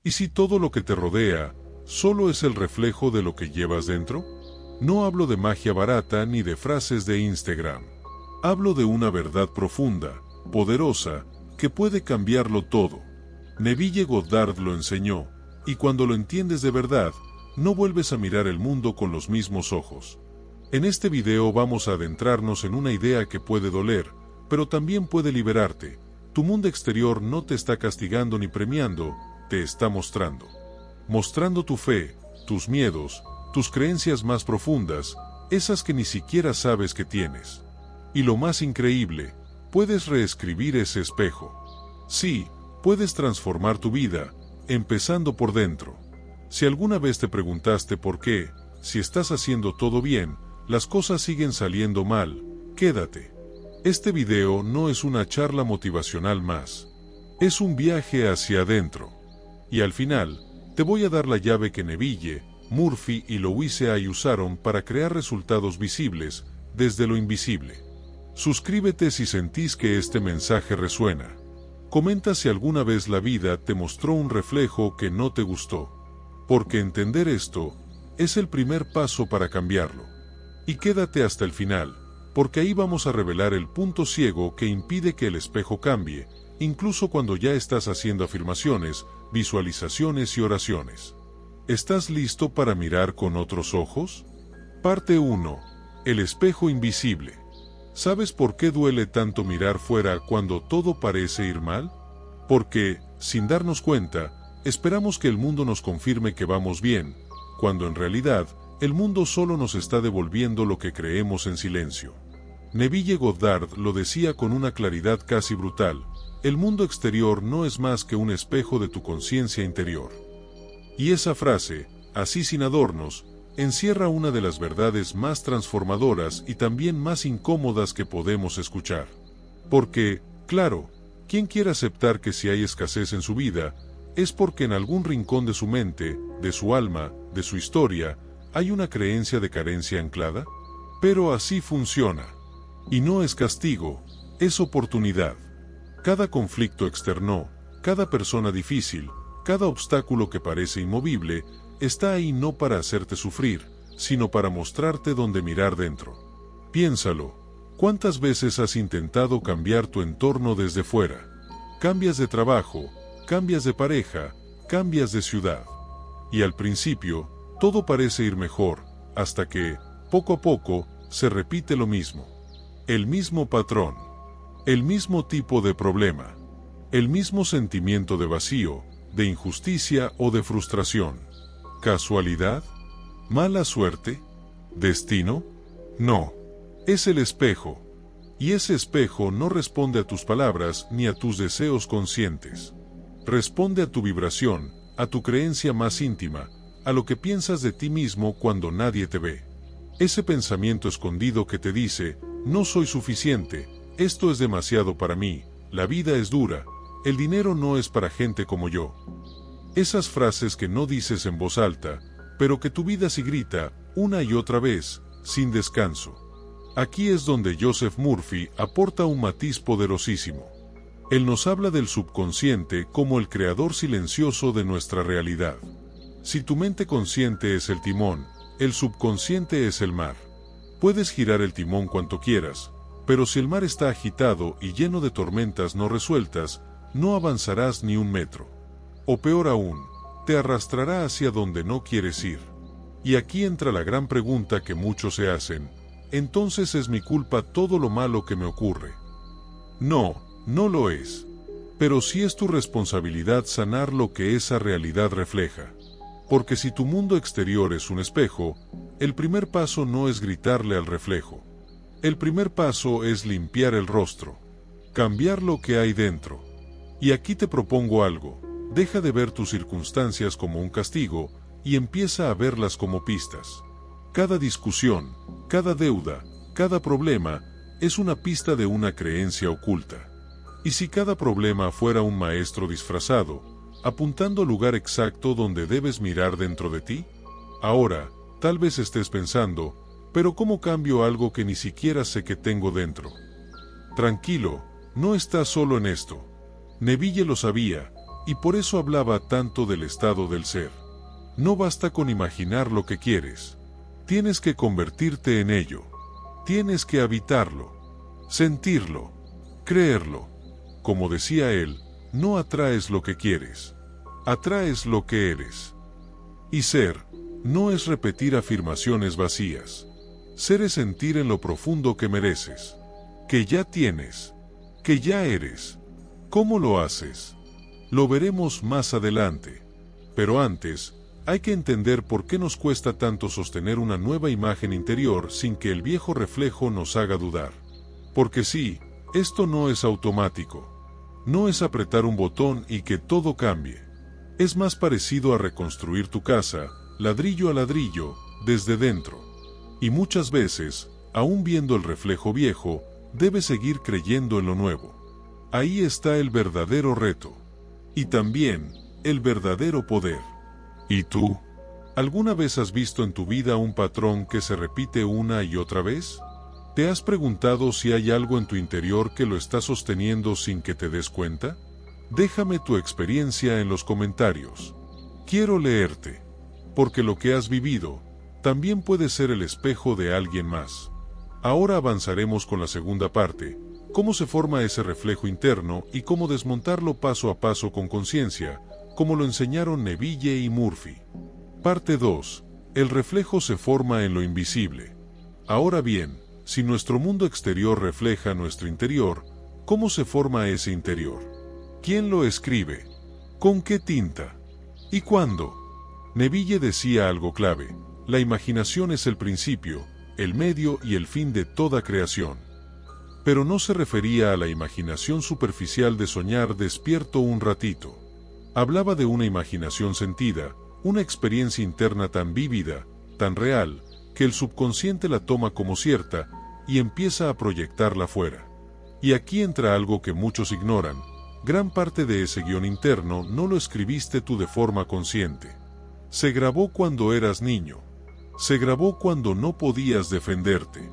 ¿Y si todo lo que te rodea solo es el reflejo de lo que llevas dentro? No hablo de magia barata ni de frases de Instagram. Hablo de una verdad profunda, poderosa, que puede cambiarlo todo. Neville Goddard lo enseñó, y cuando lo entiendes de verdad, no vuelves a mirar el mundo con los mismos ojos. En este video vamos a adentrarnos en una idea que puede doler, pero también puede liberarte. Tu mundo exterior no te está castigando ni premiando, te está mostrando. Mostrando tu fe, tus miedos, tus creencias más profundas, esas que ni siquiera sabes que tienes. Y lo más increíble, puedes reescribir ese espejo. Sí, puedes transformar tu vida, empezando por dentro. Si alguna vez te preguntaste por qué, si estás haciendo todo bien, las cosas siguen saliendo mal, quédate. Este video no es una charla motivacional más. Es un viaje hacia adentro. Y al final, te voy a dar la llave que Neville, Murphy y Louise Hay usaron para crear resultados visibles, desde lo invisible. Suscríbete si sentís que este mensaje resuena. Comenta si alguna vez la vida te mostró un reflejo que no te gustó. Porque entender esto es el primer paso para cambiarlo. Y quédate hasta el final, porque ahí vamos a revelar el punto ciego que impide que el espejo cambie, incluso cuando ya estás haciendo afirmaciones, visualizaciones y oraciones. ¿Estás listo para mirar con otros ojos? Parte 1. El espejo invisible. ¿Sabes por qué duele tanto mirar fuera cuando todo parece ir mal? Porque, sin darnos cuenta, esperamos que el mundo nos confirme que vamos bien, cuando en realidad, el mundo solo nos está devolviendo lo que creemos en silencio. Neville Goddard lo decía con una claridad casi brutal: el mundo exterior no es más que un espejo de tu conciencia interior. Y esa frase, así sin adornos, encierra una de las verdades más transformadoras y también más incómodas que podemos escuchar. Porque, claro, ¿quién quiere aceptar que si hay escasez en su vida, es porque en algún rincón de su mente, de su alma, de su historia, hay una creencia de carencia anclada? Pero así funciona. Y no es castigo, es oportunidad. Cada conflicto externo, cada persona difícil, cada obstáculo que parece inmovible, está ahí no para hacerte sufrir, sino para mostrarte dónde mirar dentro. Piénsalo, ¿cuántas veces has intentado cambiar tu entorno desde fuera? Cambias de trabajo, cambias de pareja, cambias de ciudad. Y al principio, todo parece ir mejor, hasta que, poco a poco, se repite lo mismo. El mismo patrón. El mismo tipo de problema. El mismo sentimiento de vacío, de injusticia o de frustración. ¿Casualidad? ¿Mala suerte? ¿Destino? No. Es el espejo. Y ese espejo no responde a tus palabras ni a tus deseos conscientes. Responde a tu vibración, a tu creencia más íntima, a lo que piensas de ti mismo cuando nadie te ve. Ese pensamiento escondido que te dice: no soy suficiente, esto es demasiado para mí, la vida es dura, el dinero no es para gente como yo. Esas frases que no dices en voz alta, pero que tu vida sí grita, una y otra vez, sin descanso. Aquí es donde Joseph Murphy aporta un matiz poderosísimo. Él nos habla del subconsciente como el creador silencioso de nuestra realidad. Si tu mente consciente es el timón, el subconsciente es el mar. Puedes girar el timón cuanto quieras, pero si el mar está agitado y lleno de tormentas no resueltas, no avanzarás ni un metro. O peor aún, te arrastrará hacia donde no quieres ir. Y aquí entra la gran pregunta que muchos se hacen: ¿entonces es mi culpa todo lo malo que me ocurre? No, no lo es. Pero sí es tu responsabilidad sanar lo que esa realidad refleja. Porque si tu mundo exterior es un espejo, el primer paso no es gritarle al reflejo. El primer paso es limpiar el rostro. Cambiar lo que hay dentro. Y aquí te propongo algo: deja de ver tus circunstancias como un castigo y empieza a verlas como pistas. Cada discusión, cada deuda, cada problema, es una pista de una creencia oculta. Y si cada problema fuera un maestro disfrazado, apuntando al lugar exacto donde debes mirar dentro de ti? Ahora, tal vez estés pensando: ¿pero cómo cambio algo que ni siquiera sé que tengo dentro? Tranquilo, no estás solo en esto. Neville lo sabía, y por eso hablaba tanto del estado del ser. No basta con imaginar lo que quieres. Tienes que convertirte en ello. Tienes que habitarlo, sentirlo, creerlo. Como decía él, no atraes lo que quieres, atraes lo que eres. Y ser, no es repetir afirmaciones vacías. Ser es sentir en lo profundo que mereces, que ya tienes, que ya eres. ¿Cómo lo haces? Lo veremos más adelante. Pero antes, hay que entender por qué nos cuesta tanto sostener una nueva imagen interior sin que el viejo reflejo nos haga dudar. Porque sí, esto no es automático. No es apretar un botón y que todo cambie. Es más parecido a reconstruir tu casa, ladrillo a ladrillo, desde dentro. Y muchas veces, aún viendo el reflejo viejo, debes seguir creyendo en lo nuevo. Ahí está el verdadero reto. Y también, el verdadero poder. ¿Y tú? ¿Alguna vez has visto en tu vida un patrón que se repite una y otra vez? ¿Te has preguntado si hay algo en tu interior que lo está sosteniendo sin que te des cuenta? Déjame tu experiencia en los comentarios. Quiero leerte. Porque lo que has vivido, también puede ser el espejo de alguien más. Ahora avanzaremos con la segunda parte, cómo se forma ese reflejo interno y cómo desmontarlo paso a paso con conciencia, como lo enseñaron Neville y Murphy. Parte 2. El reflejo se forma en lo invisible. Ahora bien, si nuestro mundo exterior refleja nuestro interior, ¿cómo se forma ese interior? ¿Quién lo escribe? ¿Con qué tinta? ¿Y cuándo? Neville decía algo clave: la imaginación es el principio, el medio y el fin de toda creación. Pero no se refería a la imaginación superficial de soñar despierto un ratito. Hablaba de una imaginación sentida, una experiencia interna tan vívida, tan real, que el subconsciente la toma como cierta y empieza a proyectarla fuera. Y aquí entra algo que muchos ignoran: gran parte de ese guión interno no lo escribiste tú de forma consciente. Se grabó cuando eras niño. Se grabó cuando no podías defenderte.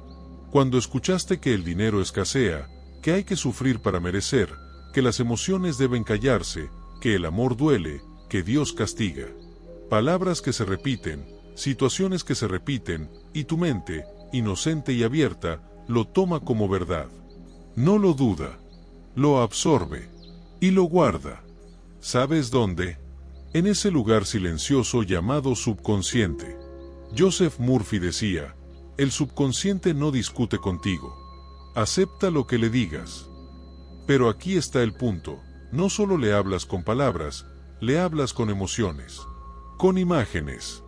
Cuando escuchaste que el dinero escasea, que hay que sufrir para merecer, que las emociones deben callarse, que el amor duele, que Dios castiga. Palabras que se repiten, situaciones que se repiten, y tu mente, inocente y abierta, lo toma como verdad. No lo duda, lo absorbe y lo guarda. ¿Sabes dónde? En ese lugar silencioso llamado subconsciente. Joseph Murphy decía: el subconsciente no discute contigo. Acepta lo que le digas. Pero aquí está el punto: no solo le hablas con palabras, le hablas con emociones, con imágenes,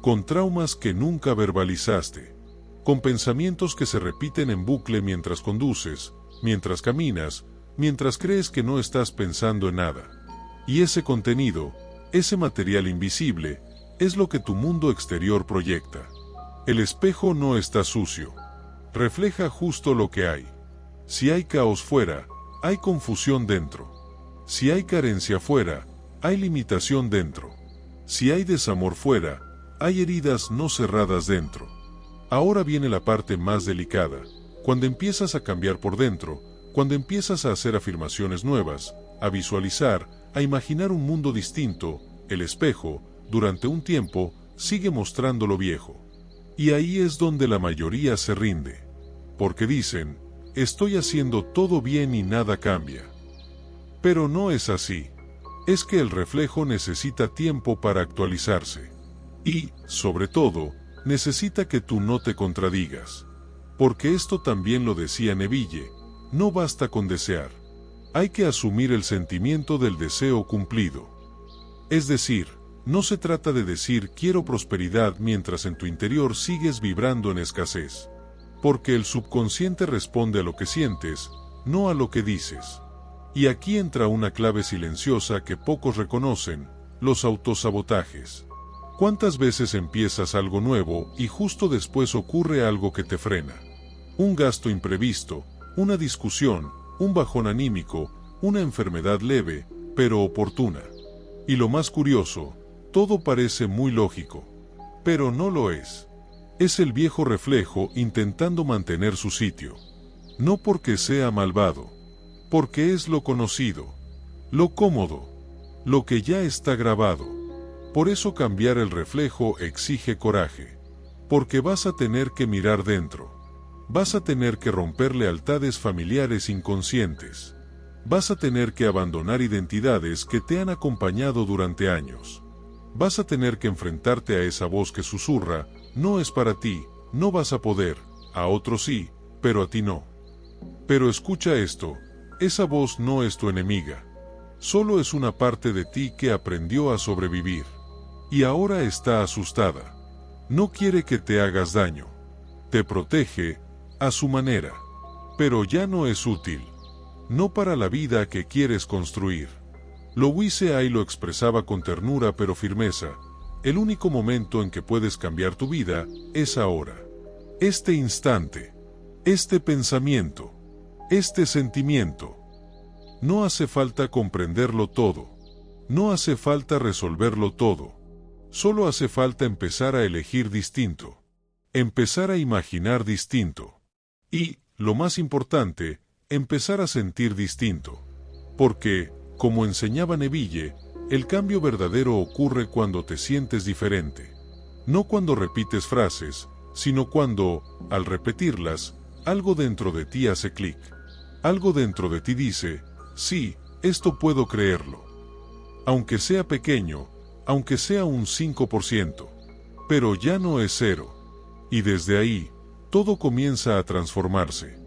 con traumas que nunca verbalizaste, con pensamientos que se repiten en bucle mientras conduces, mientras caminas, mientras crees que no estás pensando en nada. Y ese contenido, ese material invisible, es lo que tu mundo exterior proyecta. El espejo no está sucio. Refleja justo lo que hay. Si hay caos fuera, hay confusión dentro. Si hay carencia fuera, hay limitación dentro. Si hay desamor fuera, hay heridas no cerradas dentro. Ahora viene la parte más delicada: cuando empiezas a cambiar por dentro, cuando empiezas a hacer afirmaciones nuevas, a visualizar, a imaginar un mundo distinto, el espejo, durante un tiempo, sigue mostrando lo viejo. Y ahí es donde la mayoría se rinde. Porque dicen: estoy haciendo todo bien y nada cambia. Pero no es así. Es que el reflejo necesita tiempo para actualizarse. Y, sobre todo, necesita que tú no te contradigas. Porque esto también lo decía Neville: no basta con desear. Hay que asumir el sentimiento del deseo cumplido. Es decir, no se trata de decir quiero prosperidad mientras en tu interior sigues vibrando en escasez. Porque el subconsciente responde a lo que sientes, no a lo que dices. Y aquí entra una clave silenciosa que pocos reconocen: los autosabotajes. ¿Cuántas veces empiezas algo nuevo y justo después ocurre algo que te frena? Un gasto imprevisto, una discusión, un bajón anímico, una enfermedad leve, pero oportuna. Y lo más curioso, todo parece muy lógico. Pero no lo es. Es el viejo reflejo intentando mantener su sitio. No porque sea malvado. Porque es lo conocido, lo cómodo, lo que ya está grabado. Por eso cambiar el reflejo exige coraje. Porque vas a tener que mirar dentro. Vas a tener que romper lealtades familiares inconscientes. Vas a tener que abandonar identidades que te han acompañado durante años. Vas a tener que enfrentarte a esa voz que susurra, no es para ti, no vas a poder, a otros sí, pero a ti no. Pero escucha esto, esa voz no es tu enemiga. Solo es una parte de ti que aprendió a sobrevivir. Y ahora está asustada. No quiere que te hagas daño. Te protege, a su manera. Pero ya no es útil. No para la vida que quieres construir. Louise Hay lo expresaba con ternura pero firmeza. El único momento en que puedes cambiar tu vida es ahora. Este instante. Este pensamiento. Este sentimiento. No hace falta comprenderlo todo. No hace falta resolverlo todo. Solo hace falta empezar a elegir distinto. Empezar a imaginar distinto. Y, lo más importante, empezar a sentir distinto. Porque, como enseñaba Neville, el cambio verdadero ocurre cuando te sientes diferente. No cuando repites frases, sino cuando, al repetirlas, algo dentro de ti hace clic. Algo dentro de ti dice, sí, esto puedo creerlo. Aunque sea pequeño, aunque sea un 5%, pero ya no es 0. Y desde ahí, todo comienza a transformarse.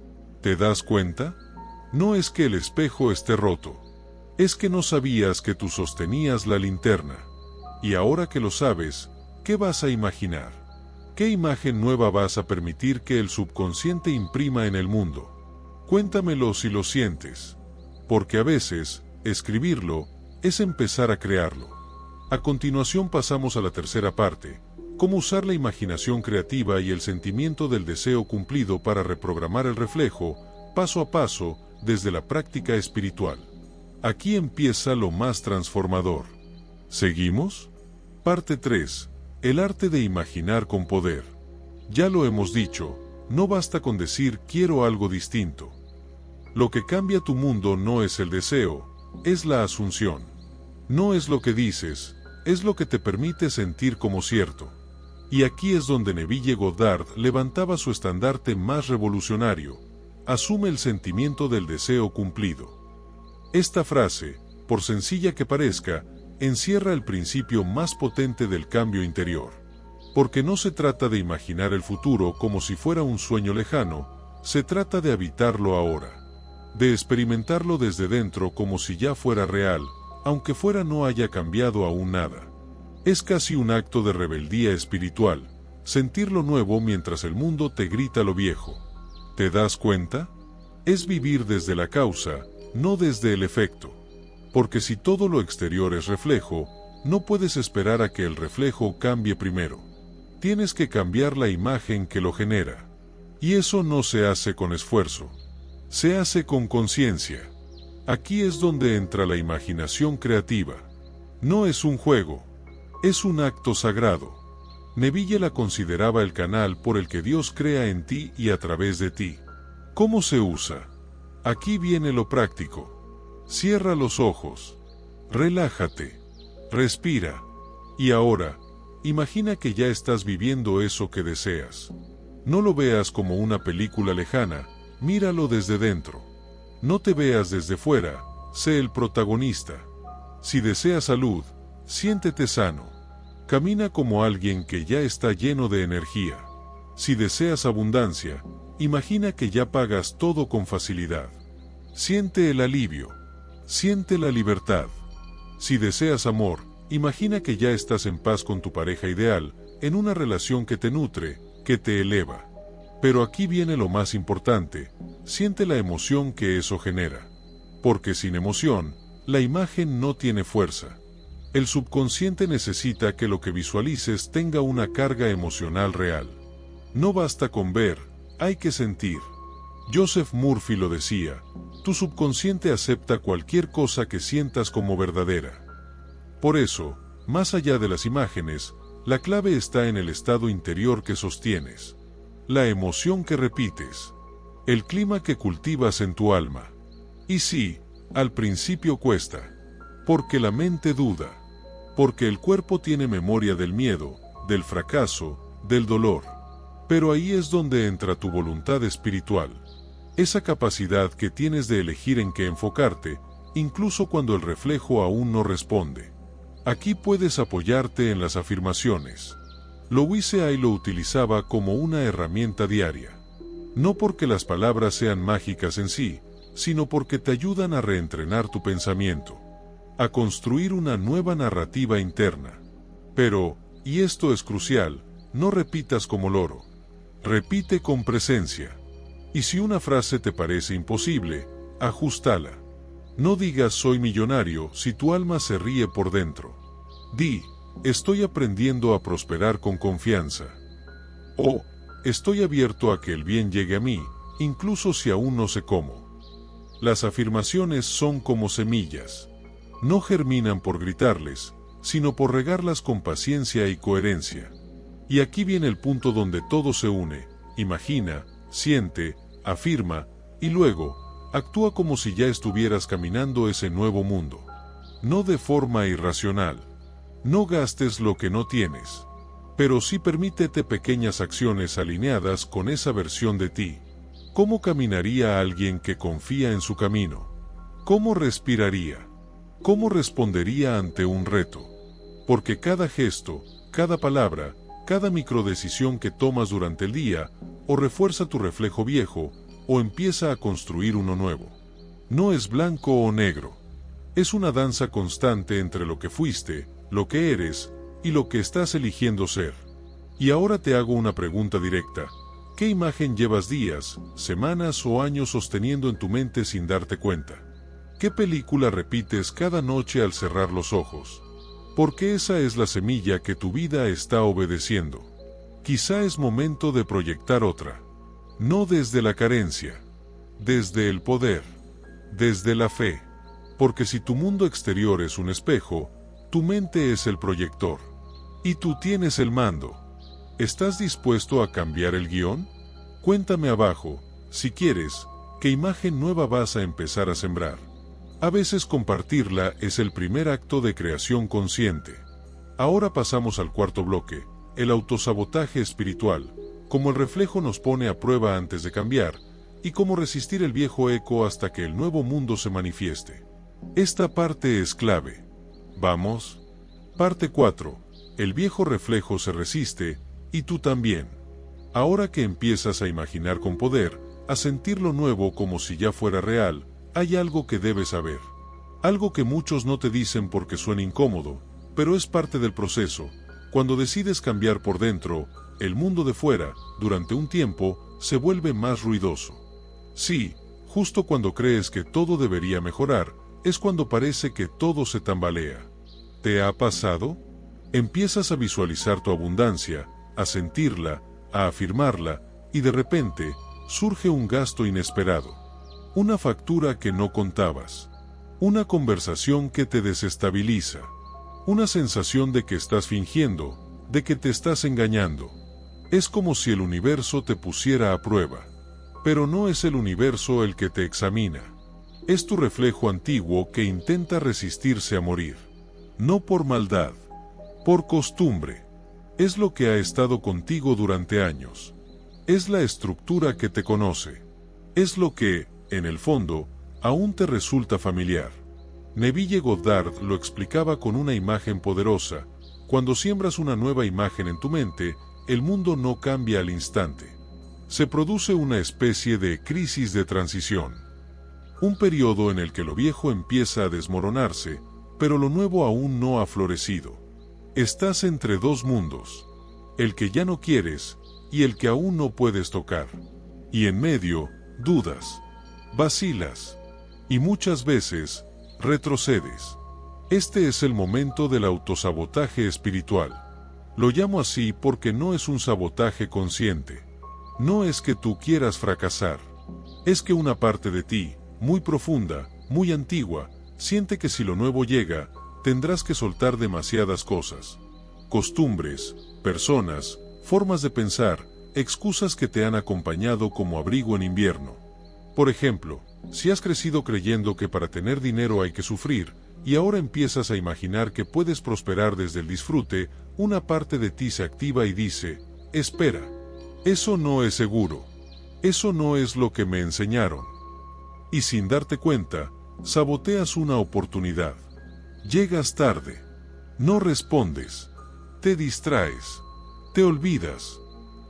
¿Te das cuenta? No es que el espejo esté roto. Es que no sabías que tú sostenías la linterna. Y ahora que lo sabes, ¿qué vas a imaginar? ¿Qué imagen nueva vas a permitir que el subconsciente imprima en el mundo? Cuéntamelo si lo sientes. Porque a veces, escribirlo, es empezar a crearlo. A continuación pasamos a la tercera parte, cómo usar la imaginación creativa y el sentimiento del deseo cumplido para reprogramar el reflejo, paso a paso, desde la práctica espiritual. Aquí empieza lo más transformador. ¿Seguimos? Parte 3. El arte de imaginar con poder. Ya lo hemos dicho, no basta con decir quiero algo distinto. Lo que cambia tu mundo no es el deseo, es la asunción. No es lo que dices, es lo que te permite sentir como cierto. Y aquí es donde Neville Goddard levantaba su estandarte más revolucionario. Asume el sentimiento del deseo cumplido. Esta frase, por sencilla que parezca, encierra el principio más potente del cambio interior. Porque no se trata de imaginar el futuro como si fuera un sueño lejano, se trata de habitarlo ahora. De experimentarlo desde dentro como si ya fuera real, aunque fuera no haya cambiado aún nada. Es casi un acto de rebeldía espiritual, sentir lo nuevo mientras el mundo te grita lo viejo. ¿Te das cuenta? Es vivir desde la causa, no desde el efecto. Porque si todo lo exterior es reflejo, no puedes esperar a que el reflejo cambie primero. Tienes que cambiar la imagen que lo genera. Y eso no se hace con esfuerzo. Se hace con conciencia. Aquí es donde entra la imaginación creativa. No es un juego. Es un acto sagrado. Neville la consideraba el canal por el que Dios crea en ti y a través de ti. ¿Cómo se usa? Aquí viene lo práctico. Cierra los ojos. Relájate. Respira. Y ahora, imagina que ya estás viviendo eso que deseas. No lo veas como una película lejana, míralo desde dentro. No te veas desde fuera, sé el protagonista. Si deseas salud, siéntete sano. Camina como alguien que ya está lleno de energía. Si deseas abundancia, imagina que ya pagas todo con facilidad. Siente el alivio. Siente la libertad. Si deseas amor, imagina que ya estás en paz con tu pareja ideal, en una relación que te nutre, que te eleva. Pero aquí viene lo más importante, siente la emoción que eso genera. Porque sin emoción, la imagen no tiene fuerza. El subconsciente necesita que lo que visualices tenga una carga emocional real. No basta con ver, hay que sentir. Joseph Murphy lo decía, tu subconsciente acepta cualquier cosa que sientas como verdadera. Por eso, más allá de las imágenes, la clave está en el estado interior que sostienes. La emoción que repites. El clima que cultivas en tu alma. Y sí, al principio cuesta. Porque la mente duda. Porque el cuerpo tiene memoria del miedo, del fracaso, del dolor. Pero ahí es donde entra tu voluntad espiritual. Esa capacidad que tienes de elegir en qué enfocarte, incluso cuando el reflejo aún no responde. Aquí puedes apoyarte en las afirmaciones. Louise Hay lo utilizaba como una herramienta diaria. No porque las palabras sean mágicas en sí, sino porque te ayudan a reentrenar tu pensamiento, a construir una nueva narrativa interna. Pero, y esto es crucial, no repitas como loro. Repite con presencia. Y si una frase te parece imposible, ajustala. No digas soy millonario si tu alma se ríe por dentro. Di, estoy aprendiendo a prosperar con confianza. O, estoy abierto a que el bien llegue a mí, incluso si aún no sé cómo. Las afirmaciones son como semillas. No germinan por gritarles, sino por regarlas con paciencia y coherencia. Y aquí viene el punto donde todo se une. Imagina, siente, afirma, y luego, actúa como si ya estuvieras caminando ese nuevo mundo. No de forma irracional. No gastes lo que no tienes. Pero sí permítete pequeñas acciones alineadas con esa versión de ti. ¿Cómo caminaría alguien que confía en su camino? ¿Cómo respiraría? ¿Cómo respondería ante un reto? Porque cada gesto, cada palabra, cada microdecisión que tomas durante el día, o refuerza tu reflejo viejo, o empieza a construir uno nuevo. No es blanco o negro. Es una danza constante entre lo que fuiste, lo que eres, y lo que estás eligiendo ser. Y ahora te hago una pregunta directa. ¿Qué imagen llevas días, semanas o años sosteniendo en tu mente sin darte cuenta? ¿Qué película repites cada noche al cerrar los ojos? Porque esa es la semilla que tu vida está obedeciendo. Quizá es momento de proyectar otra. No desde la carencia, desde el poder, desde la fe. Porque si tu mundo exterior es un espejo, tu mente es el proyector. Y tú tienes el mando. ¿Estás dispuesto a cambiar el guión? Cuéntame abajo, si quieres, qué imagen nueva vas a empezar a sembrar. A veces compartirla es el primer acto de creación consciente. Ahora pasamos al cuarto bloque, el autosabotaje espiritual, cómo el reflejo nos pone a prueba antes de cambiar, y cómo resistir el viejo eco hasta que el nuevo mundo se manifieste. Esta parte es clave. ¿Vamos? Parte 4. El viejo reflejo se resiste, y tú también. Ahora que empiezas a imaginar con poder, a sentir lo nuevo como si ya fuera real, hay algo que debes saber. Algo que muchos no te dicen porque suena incómodo, pero es parte del proceso. Cuando decides cambiar por dentro, el mundo de fuera, durante un tiempo, se vuelve más ruidoso. Sí, justo cuando crees que todo debería mejorar, es cuando parece que todo se tambalea. ¿Te ha pasado? Empiezas a visualizar tu abundancia, a sentirla, a afirmarla, y de repente, surge un gasto inesperado. Una factura que no contabas. Una conversación que te desestabiliza. Una sensación de que estás fingiendo, de que te estás engañando. Es como si el universo te pusiera a prueba. Pero no es el universo el que te examina. Es tu reflejo antiguo que intenta resistirse a morir. No por maldad, por costumbre. Es lo que ha estado contigo durante años. Es la estructura que te conoce. Es lo que, en el fondo, aún te resulta familiar. Neville Goddard lo explicaba con una imagen poderosa. Cuando siembras una nueva imagen en tu mente, el mundo no cambia al instante. Se produce una especie de crisis de transición. Un periodo en el que lo viejo empieza a desmoronarse, pero lo nuevo aún no ha florecido. Estás entre dos mundos. El que ya no quieres, y el que aún no puedes tocar. Y en medio, dudas. Vacilas. Y muchas veces, retrocedes. Este es el momento del autosabotaje espiritual. Lo llamo así porque no es un sabotaje consciente. No es que tú quieras fracasar. Es que una parte de ti, muy profunda, muy antigua, siente que si lo nuevo llega, tendrás que soltar demasiadas cosas. Costumbres, personas, formas de pensar, excusas que te han acompañado como abrigo en invierno. Por ejemplo, si has crecido creyendo que para tener dinero hay que sufrir, y ahora empiezas a imaginar que puedes prosperar desde el disfrute, una parte de ti se activa y dice, espera, eso no es seguro, eso no es lo que me enseñaron. Y sin darte cuenta, saboteas una oportunidad. Llegas tarde, no respondes, te distraes, te olvidas,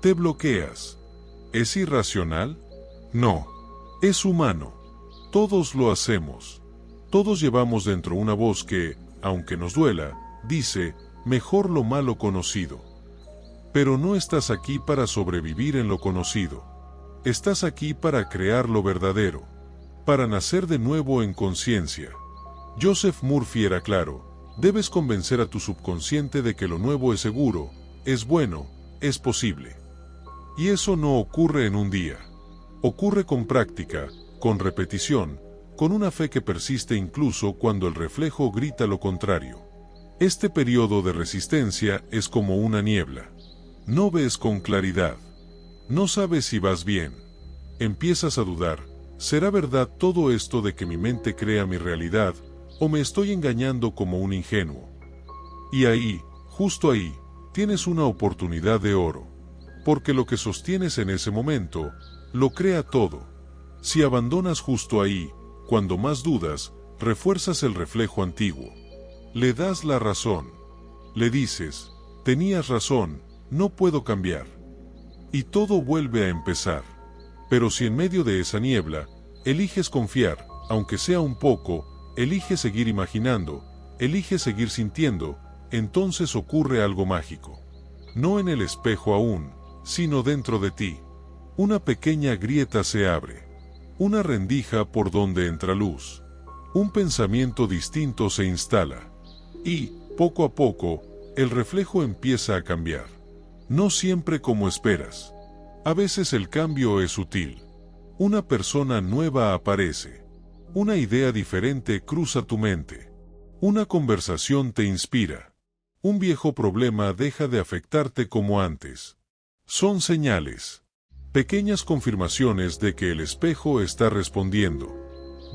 te bloqueas. ¿Es irracional? No, es humano. Todos lo hacemos. Todos llevamos dentro una voz que, aunque nos duela, dice, mejor lo malo conocido. Pero no estás aquí para sobrevivir en lo conocido. Estás aquí para crear lo verdadero, para nacer de nuevo en conciencia. Joseph Murphy era claro, debes convencer a tu subconsciente de que lo nuevo es seguro, es bueno, es posible. Y eso no ocurre en un día. Ocurre con práctica, con repetición, con una fe que persiste incluso cuando el reflejo grita lo contrario. Este periodo de resistencia es como una niebla. No ves con claridad. No sabes si vas bien. Empiezas a dudar, ¿será verdad todo esto de que mi mente crea mi realidad, o me estoy engañando como un ingenuo? Y ahí, justo ahí, tienes una oportunidad de oro. Porque lo que sostienes en ese momento, lo crea todo. Si abandonas justo ahí, cuando más dudas, refuerzas el reflejo antiguo. Le das la razón. Le dices, tenías razón, no puedo cambiar. Y todo vuelve a empezar. Pero si en medio de esa niebla, eliges confiar, aunque sea un poco, eliges seguir imaginando, eliges seguir sintiendo, entonces ocurre algo mágico. No en el espejo aún, sino dentro de ti. Una pequeña grieta se abre. Una rendija por donde entra luz. Un pensamiento distinto se instala. Y, poco a poco, el reflejo empieza a cambiar. No siempre como esperas. A veces el cambio es sutil. Una persona nueva aparece. Una idea diferente cruza tu mente. Una conversación te inspira. Un viejo problema deja de afectarte como antes. Son señales. Pequeñas confirmaciones de que el espejo está respondiendo.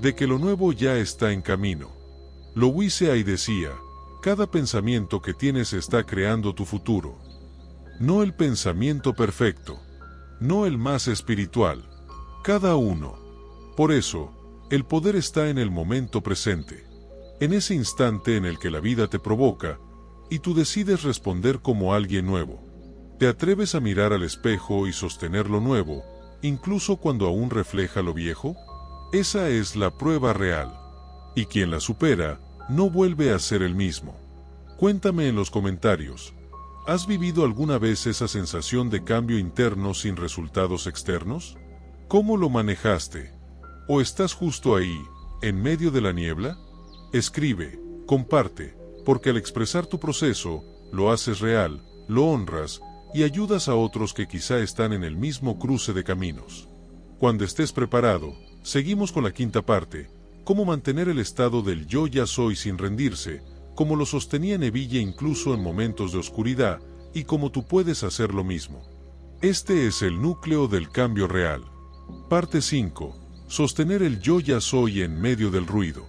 De que lo nuevo ya está en camino. Louise Hay decía, cada pensamiento que tienes está creando tu futuro. No el pensamiento perfecto. No el más espiritual. Cada uno. Por eso, el poder está en el momento presente. En ese instante en el que la vida te provoca, y tú decides responder como alguien nuevo. ¿Te atreves a mirar al espejo y sostener lo nuevo, incluso cuando aún refleja lo viejo? Esa es la prueba real. Y quien la supera, no vuelve a ser el mismo. Cuéntame en los comentarios. ¿Has vivido alguna vez esa sensación de cambio interno sin resultados externos? ¿Cómo lo manejaste? ¿O estás justo ahí, en medio de la niebla? Escribe, comparte, porque al expresar tu proceso, lo haces real, lo honras, y ayudas a otros que quizá están en el mismo cruce de caminos. Cuando estés preparado, seguimos con la quinta parte, cómo mantener el estado del yo ya soy sin rendirse, como lo sostenía Neville incluso en momentos de oscuridad, y cómo tú puedes hacer lo mismo. Este es el núcleo del cambio real. Parte 5. Sostener el yo ya soy en medio del ruido.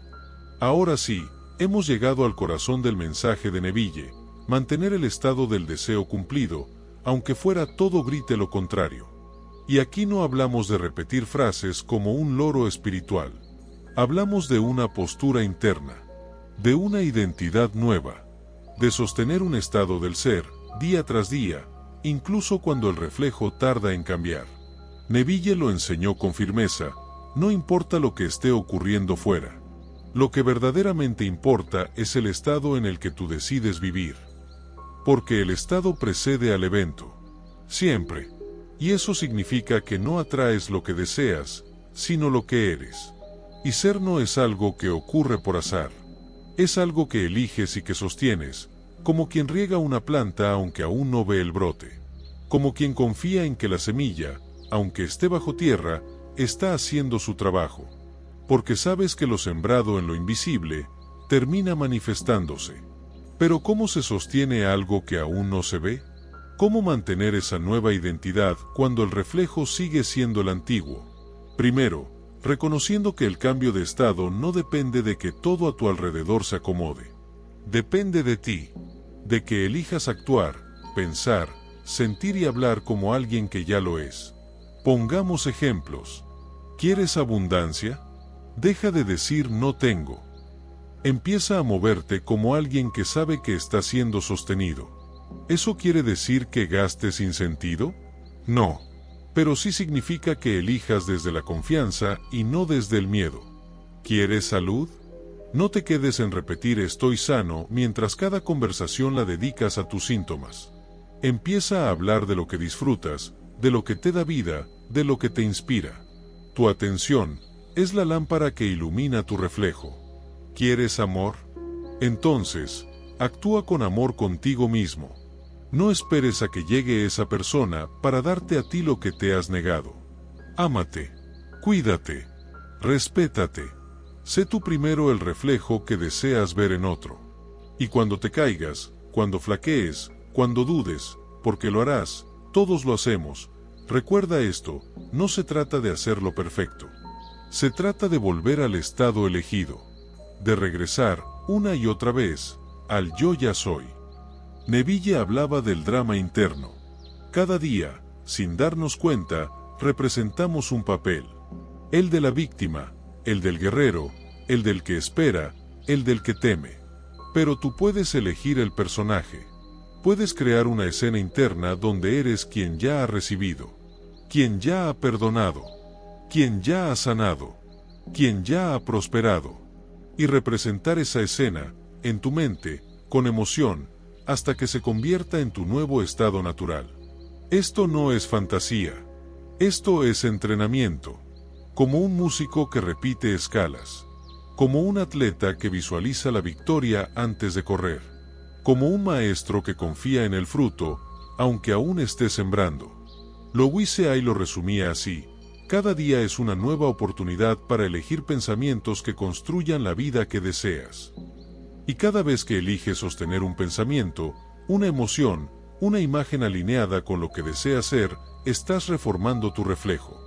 Ahora sí, hemos llegado al corazón del mensaje de Neville, mantener el estado del deseo cumplido, aunque fuera todo grite lo contrario. Y aquí no hablamos de repetir frases como un loro espiritual. Hablamos de una postura interna, de una identidad nueva, de sostener un estado del ser, día tras día, incluso cuando el reflejo tarda en cambiar. Neville lo enseñó con firmeza, no importa lo que esté ocurriendo fuera. Lo que verdaderamente importa es el estado en el que tú decides vivir. Porque el estado precede al evento. Siempre. Y eso significa que no atraes lo que deseas, sino lo que eres. Y ser no es algo que ocurre por azar. Es algo que eliges y que sostienes, como quien riega una planta aunque aún no ve el brote. Como quien confía en que la semilla, aunque esté bajo tierra, está haciendo su trabajo. Porque sabes que lo sembrado en lo invisible, termina manifestándose. Pero ¿cómo se sostiene algo que aún no se ve? ¿Cómo mantener esa nueva identidad cuando el reflejo sigue siendo el antiguo? Primero, reconociendo que el cambio de estado no depende de que todo a tu alrededor se acomode. Depende de ti, de que elijas actuar, pensar, sentir y hablar como alguien que ya lo es. Pongamos ejemplos. ¿Quieres abundancia? Deja de decir no tengo. Empieza a moverte como alguien que sabe que está siendo sostenido. ¿Eso quiere decir que gastes sin sentido? No. Pero sí significa que elijas desde la confianza y no desde el miedo. ¿Quieres salud? No te quedes en repetir estoy sano mientras cada conversación la dedicas a tus síntomas. Empieza a hablar de lo que disfrutas, de lo que te da vida, de lo que te inspira. Tu atención es la lámpara que ilumina tu reflejo. ¿Quieres amor? Entonces, actúa con amor contigo mismo. No esperes a que llegue esa persona para darte a ti lo que te has negado. Ámate, cuídate, respétate. Sé tú primero el reflejo que deseas ver en otro. Y cuando te caigas, cuando flaquees, cuando dudes, porque lo harás, todos lo hacemos. Recuerda esto, no se trata de hacerlo perfecto. Se trata de volver al estado elegido. De regresar, una y otra vez, al yo ya soy. Neville hablaba del drama interno. Cada día, sin darnos cuenta, representamos un papel. El de la víctima, el del guerrero, el del que espera, el del que teme. Pero tú puedes elegir el personaje. Puedes crear una escena interna donde eres quien ya ha recibido, quien ya ha perdonado, quien ya ha sanado, quien ya ha prosperado. Y representar esa escena, en tu mente, con emoción, hasta que se convierta en tu nuevo estado natural. Esto no es fantasía. Esto es entrenamiento. Como un músico que repite escalas. Como un atleta que visualiza la victoria antes de correr. Como un maestro que confía en el fruto, aunque aún esté sembrando. Louise Hay lo resumía así: cada día es una nueva oportunidad para elegir pensamientos que construyan la vida que deseas. Y cada vez que eliges sostener un pensamiento, una emoción, una imagen alineada con lo que deseas ser, estás reformando tu reflejo.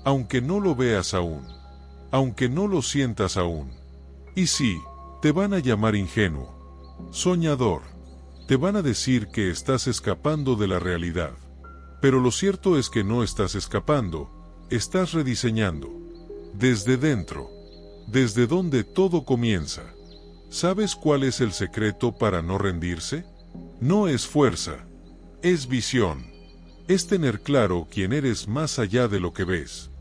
Aunque no lo veas aún. Aunque no lo sientas aún. Y sí, te van a llamar ingenuo. Soñador. Te van a decir que estás escapando de la realidad. Pero lo cierto es que no estás escapando, estás rediseñando. Desde dentro. Desde donde todo comienza. ¿Sabes cuál es el secreto para no rendirse? No es fuerza. Es visión. Es tener claro quién eres más allá de lo que ves.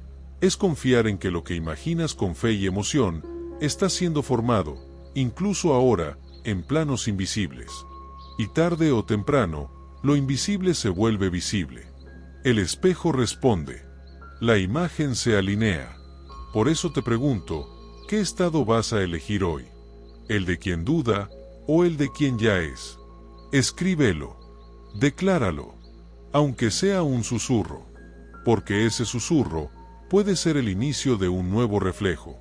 Es confiar en que lo que imaginas con fe y emoción está siendo formado, incluso ahora, en planos invisibles. Y tarde o temprano, lo invisible se vuelve visible. El espejo responde. La imagen se alinea. Por eso te pregunto, ¿qué estado vas a elegir hoy? ¿El de quien duda o el de quien ya es? Escríbelo. Decláralo. Aunque sea un susurro. Porque ese susurro puede ser el inicio de un nuevo reflejo.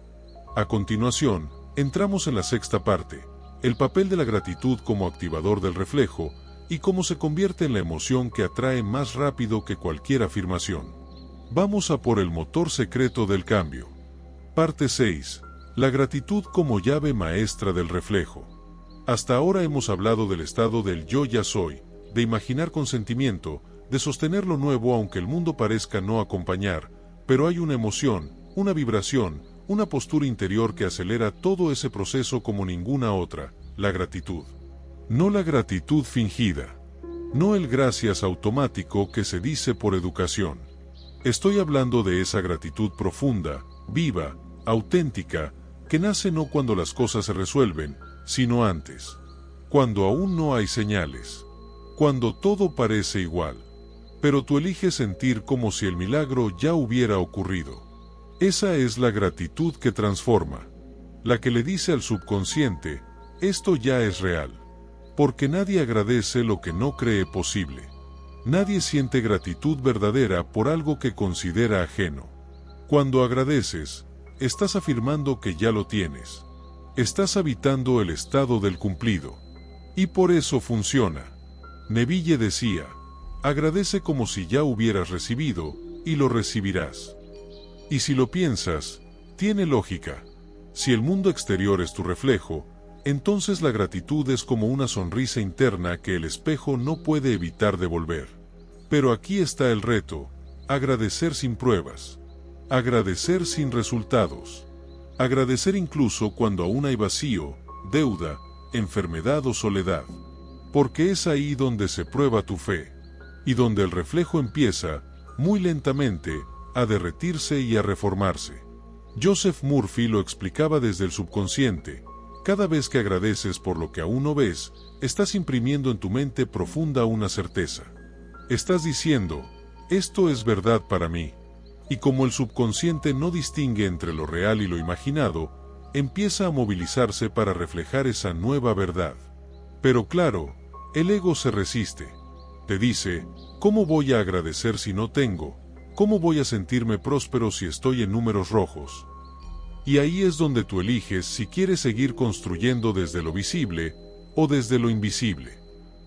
A continuación, entramos en la sexta parte, el papel de la gratitud como activador del reflejo y cómo se convierte en la emoción que atrae más rápido que cualquier afirmación. Vamos a por el motor secreto del cambio. Parte 6. La gratitud como llave maestra del reflejo. Hasta ahora hemos hablado del estado del yo ya soy, de imaginar con sentimiento, de sostener lo nuevo aunque el mundo parezca no acompañar, pero hay una emoción, una vibración, una postura interior que acelera todo ese proceso como ninguna otra, la gratitud. No la gratitud fingida. No el gracias automático que se dice por educación. Estoy hablando de esa gratitud profunda, viva, auténtica, que nace no cuando las cosas se resuelven, sino antes. Cuando aún no hay señales. Cuando todo parece igual. Pero tú eliges sentir como si el milagro ya hubiera ocurrido. Esa es la gratitud que transforma. La que le dice al subconsciente, esto ya es real. Porque nadie agradece lo que no cree posible. Nadie siente gratitud verdadera por algo que considera ajeno. Cuando agradeces, estás afirmando que ya lo tienes. Estás habitando el estado del cumplido. Y por eso funciona. Neville decía, agradece como si ya hubieras recibido, y lo recibirás. Y si lo piensas, Tiene lógica. Si el mundo exterior es tu reflejo, entonces la gratitud es como una sonrisa interna que el espejo no puede evitar devolver. Pero aquí está el reto: agradecer sin pruebas. Agradecer sin resultados. Agradecer incluso cuando aún hay vacío, deuda, enfermedad o soledad. Porque es ahí donde se prueba tu fe. Y donde el reflejo empieza, muy lentamente, a derretirse y a reformarse. Joseph Murphy lo explicaba desde el subconsciente. Cada vez que agradeces por lo que aún no ves, estás imprimiendo en tu mente profunda una certeza. Estás diciendo: esto es verdad para mí. Y como el subconsciente no distingue entre lo real y lo imaginado, empieza a movilizarse para reflejar esa nueva verdad. Pero claro, el ego se resiste. Te dice: ¿cómo voy a agradecer si no tengo? ¿Cómo voy a sentirme próspero si estoy en números rojos? Y ahí es donde tú eliges si quieres seguir construyendo desde lo visible o desde lo invisible,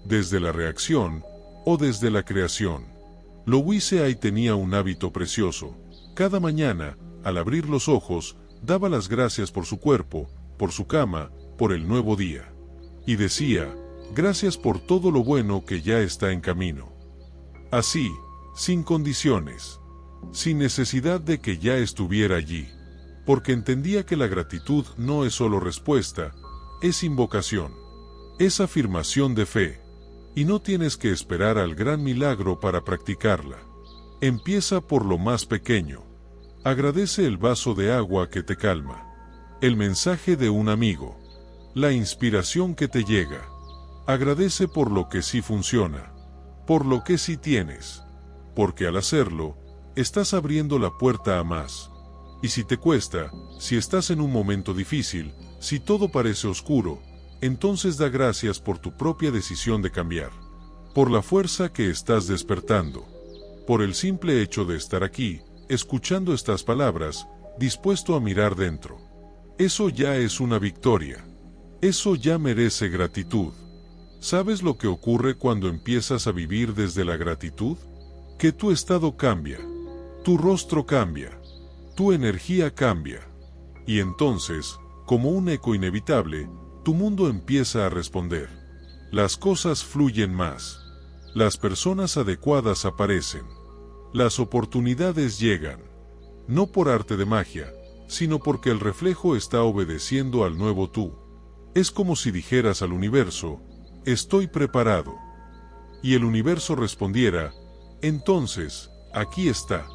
desde la reacción o desde la creación. Louise Hay tenía un hábito precioso. Cada mañana, al abrir los ojos, daba las gracias por su cuerpo, por su cama, por el nuevo día. Y decía: gracias por todo lo bueno que ya está en camino. Así, sin condiciones, sin necesidad de que ya estuviera allí. Porque entendía que la gratitud no es solo respuesta, es invocación, es afirmación de fe. Y no tienes que esperar al gran milagro para practicarla. Empieza por lo más pequeño. Agradece el vaso de agua que te calma, el mensaje de un amigo, la inspiración que te llega. Agradece por lo que sí funciona, por lo que sí tienes, porque al hacerlo, estás abriendo la puerta a más. Y si te cuesta, si estás en un momento difícil, si todo parece oscuro, entonces da gracias por tu propia decisión de cambiar, por la fuerza que estás despertando, por el simple hecho de estar aquí, escuchando estas palabras, dispuesto a mirar dentro. Eso ya es una victoria. Eso ya merece gratitud. ¿Sabes lo que ocurre cuando empiezas a vivir desde la gratitud? Que tu estado cambia, tu rostro cambia, tu energía cambia. Y entonces, como un eco inevitable, tu mundo empieza a responder. Las cosas fluyen más. Las personas adecuadas aparecen. Las oportunidades llegan. No por arte de magia, sino porque el reflejo está obedeciendo al nuevo tú. Es como si dijeras al universo: estoy preparado. Y el universo respondiera: entonces, aquí está.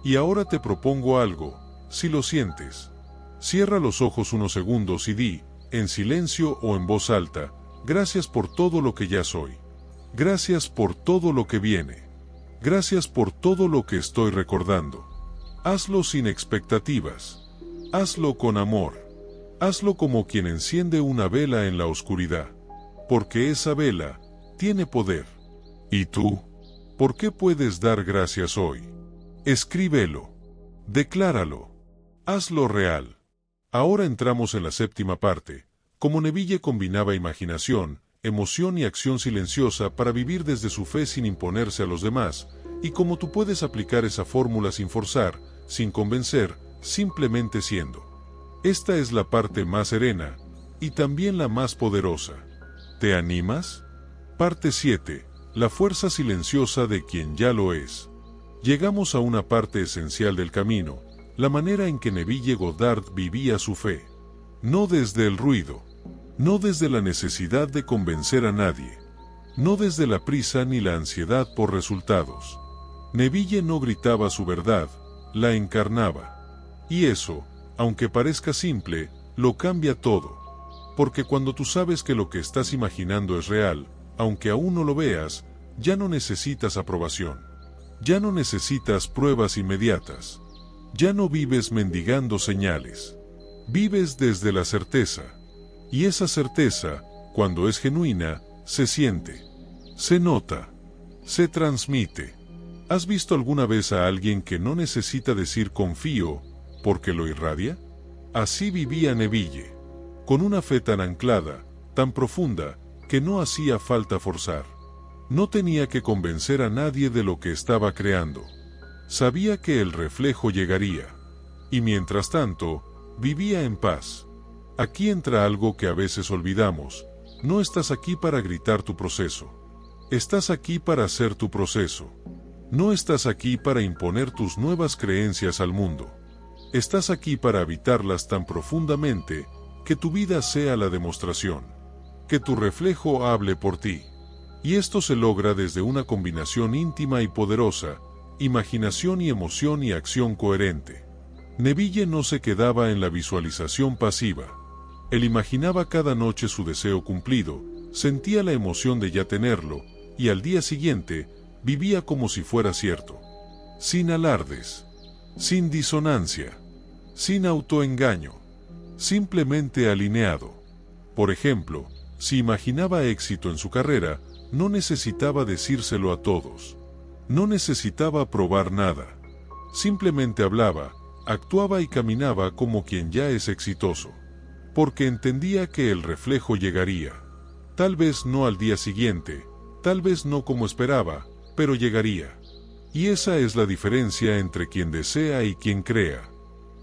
Y ahora te propongo algo, si lo sientes. Cierra los ojos unos segundos y di, en silencio o en voz alta: gracias por todo lo que ya soy. Gracias por todo lo que viene. Gracias por todo lo que estoy recordando. Hazlo sin expectativas. Hazlo con amor. Hazlo como quien enciende una vela en la oscuridad. Porque esa vela tiene poder. ¿Y tú? ¿Por qué puedes dar gracias hoy? Escríbelo. Decláralo. Hazlo real. Ahora entramos en la séptima parte. Cómo Neville combinaba imaginación, emoción y acción silenciosa para vivir desde su fe sin imponerse a los demás, y cómo tú puedes aplicar esa fórmula sin forzar, sin convencer, simplemente siendo. Esta es la parte más serena, y también la más poderosa. ¿Te animas? Parte 7. La fuerza silenciosa de quien ya lo es. Llegamos a una parte esencial del camino, la manera en que Neville Goddard vivía su fe. No desde el ruido, no desde la necesidad de convencer a nadie, no desde la prisa ni la ansiedad por resultados. Neville no gritaba su verdad, la encarnaba. Y eso, aunque parezca simple, lo cambia todo. Porque cuando tú sabes que lo que estás imaginando es real, aunque aún no lo veas, ya no necesitas aprobación. Ya no necesitas pruebas inmediatas. Ya no vives mendigando señales. Vives desde la certeza. Y esa certeza, cuando es genuina, se siente, se nota, se transmite. ¿Has visto alguna vez a alguien que no necesita decir confío, porque lo irradia? Así vivía Neville, con una fe tan anclada, tan profunda, que no hacía falta forzar. No tenía que convencer a nadie de lo que estaba creando. Sabía que el reflejo llegaría. Y mientras tanto, vivía en paz. Aquí entra algo que a veces olvidamos. No estás aquí para gritar tu proceso. Estás aquí para hacer tu proceso. No estás aquí para imponer tus nuevas creencias al mundo. Estás aquí para habitarlas tan profundamente que tu vida sea la demostración. Que tu reflejo hable por ti. Y esto se logra desde una combinación íntima y poderosa, imaginación y emoción y acción coherente. Neville no se quedaba en la visualización pasiva. Él imaginaba cada noche su deseo cumplido, sentía la emoción de ya tenerlo, y al día siguiente, vivía como si fuera cierto. Sin alardes, sin disonancia, sin autoengaño, simplemente alineado. Por ejemplo, si imaginaba éxito en su carrera, no necesitaba decírselo a todos. No necesitaba probar nada. Simplemente hablaba, actuaba y caminaba como quien ya es exitoso. Porque entendía que el reflejo llegaría. Tal vez no al día siguiente, tal vez no como esperaba, pero llegaría. Y esa es la diferencia entre quien desea y quien crea.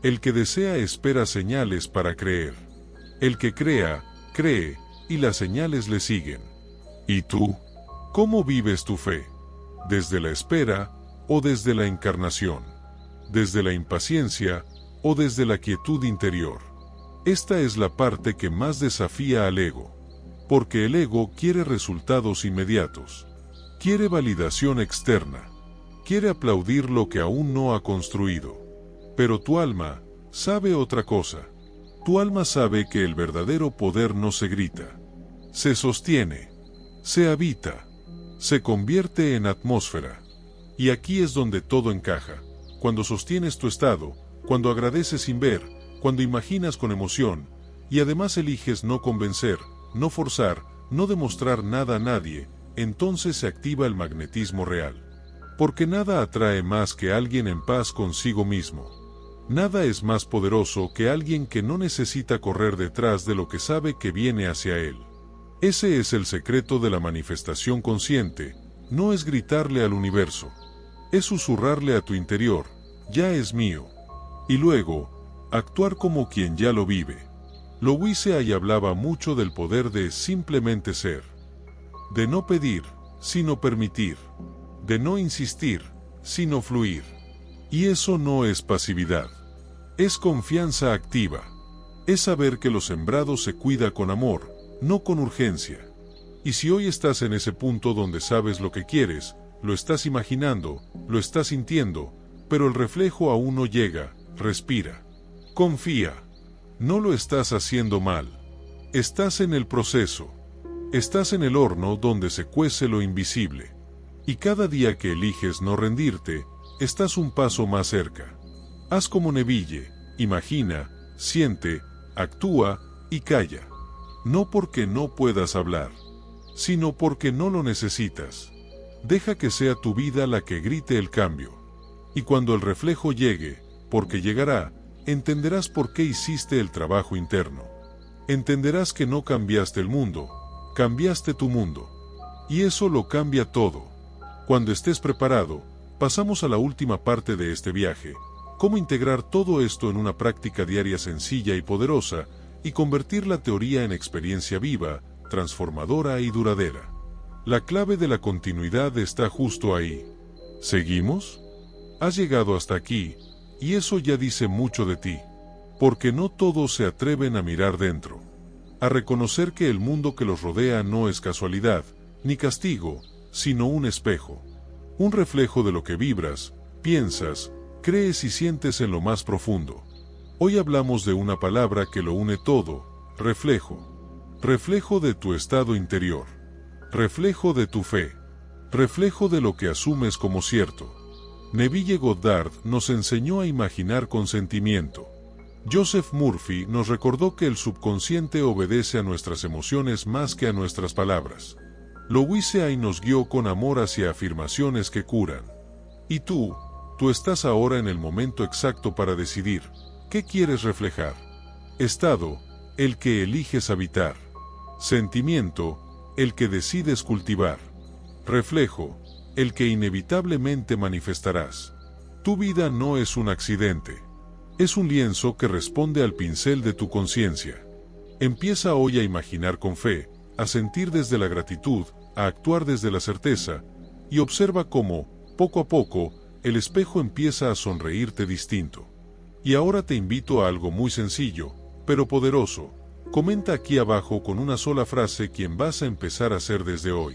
El que desea espera señales para creer. El que crea, cree, y las señales le siguen. ¿Y tú? ¿Cómo vives tu fe? ¿Desde la espera o desde la encarnación? ¿Desde la impaciencia o desde la quietud interior? Esta es la parte que más desafía al ego. Porque el ego quiere resultados inmediatos. Quiere validación externa. Quiere aplaudir lo que aún no ha construido. Pero tu alma sabe otra cosa. Tu alma sabe que el verdadero poder no se grita. Se sostiene. Se habita. Se convierte en atmósfera. Y aquí es donde todo encaja. Cuando sostienes tu estado, cuando agradeces sin ver, cuando imaginas con emoción, y además eliges no convencer, no forzar, no demostrar nada a nadie, entonces se activa el magnetismo real. Porque nada atrae más que alguien en paz consigo mismo. Nada es más poderoso que alguien que no necesita correr detrás de lo que sabe que viene hacia él. Ese es el secreto de la manifestación consciente, no es gritarle al universo. Es susurrarle a tu interior, ya es mío. Y luego, actuar como quien ya lo vive. Louise hablaba mucho del poder de simplemente ser. De no pedir, sino permitir. De no insistir, sino fluir. Y eso no es pasividad. Es confianza activa. Es saber que lo sembrado se cuida con amor, no con urgencia. Y si hoy estás en ese punto donde sabes lo que quieres, lo estás imaginando, lo estás sintiendo, pero el reflejo aún no llega, respira. Confía. No lo estás haciendo mal. Estás en el proceso. Estás en el horno donde se cuece lo invisible. Y cada día que eliges no rendirte, estás un paso más cerca. Haz como Neville, imagina, siente, actúa y calla. No porque no puedas hablar, sino porque no lo necesitas. Deja que sea tu vida la que grite el cambio. Y cuando el reflejo llegue, porque llegará, entenderás por qué hiciste el trabajo interno. Entenderás que no cambiaste el mundo, cambiaste tu mundo. Y eso lo cambia todo. Cuando estés preparado, pasamos a la última parte de este viaje, cómo integrar todo esto en una práctica diaria sencilla y poderosa, y convertir la teoría en experiencia viva, transformadora y duradera. La clave de la continuidad está justo ahí. ¿Seguimos? Has llegado hasta aquí, y eso ya dice mucho de ti. Porque no todos se atreven a mirar dentro. A reconocer que el mundo que los rodea no es casualidad, ni castigo, sino un espejo. Un reflejo de lo que vibras, piensas, crees y sientes en lo más profundo. Hoy hablamos de una palabra que lo une todo, reflejo. Reflejo de tu estado interior. Reflejo de tu fe. Reflejo de lo que asumes como cierto. Neville Goddard nos enseñó a imaginar con sentimiento. Joseph Murphy nos recordó que el subconsciente obedece a nuestras emociones más que a nuestras palabras. Louise Hay nos guió con amor hacia afirmaciones que curan. Y tú estás ahora en el momento exacto para decidir, ¿qué quieres reflejar? Estado, el que eliges habitar. Sentimiento, el que decides cultivar. Reflejo, el que inevitablemente manifestarás. Tu vida no es un accidente. Es un lienzo que responde al pincel de tu conciencia. Empieza hoy a imaginar con fe, a sentir desde la gratitud, a actuar desde la certeza, y observa cómo, poco a poco, el espejo empieza a sonreírte distinto. Y ahora te invito a algo muy sencillo, pero poderoso. Comenta aquí abajo con una sola frase quién vas a empezar a ser desde hoy.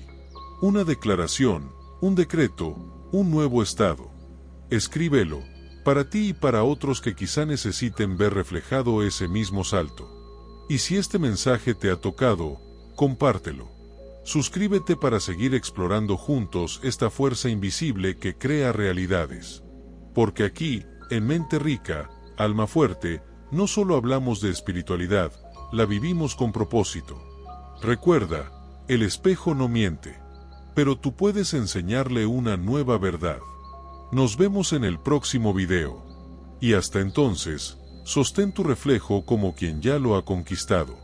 Una declaración, un decreto, un nuevo estado. Escríbelo, para ti y para otros que quizá necesiten ver reflejado ese mismo salto. Y si este mensaje te ha tocado, compártelo. Suscríbete para seguir explorando juntos esta fuerza invisible que crea realidades. Porque aquí, en Mente Rica, Alma Fuerte, no solo hablamos de espiritualidad, la vivimos con propósito. Recuerda, el espejo no miente, pero tú puedes enseñarle una nueva verdad. Nos vemos en el próximo video. Y hasta entonces, sostén tu reflejo como quien ya lo ha conquistado.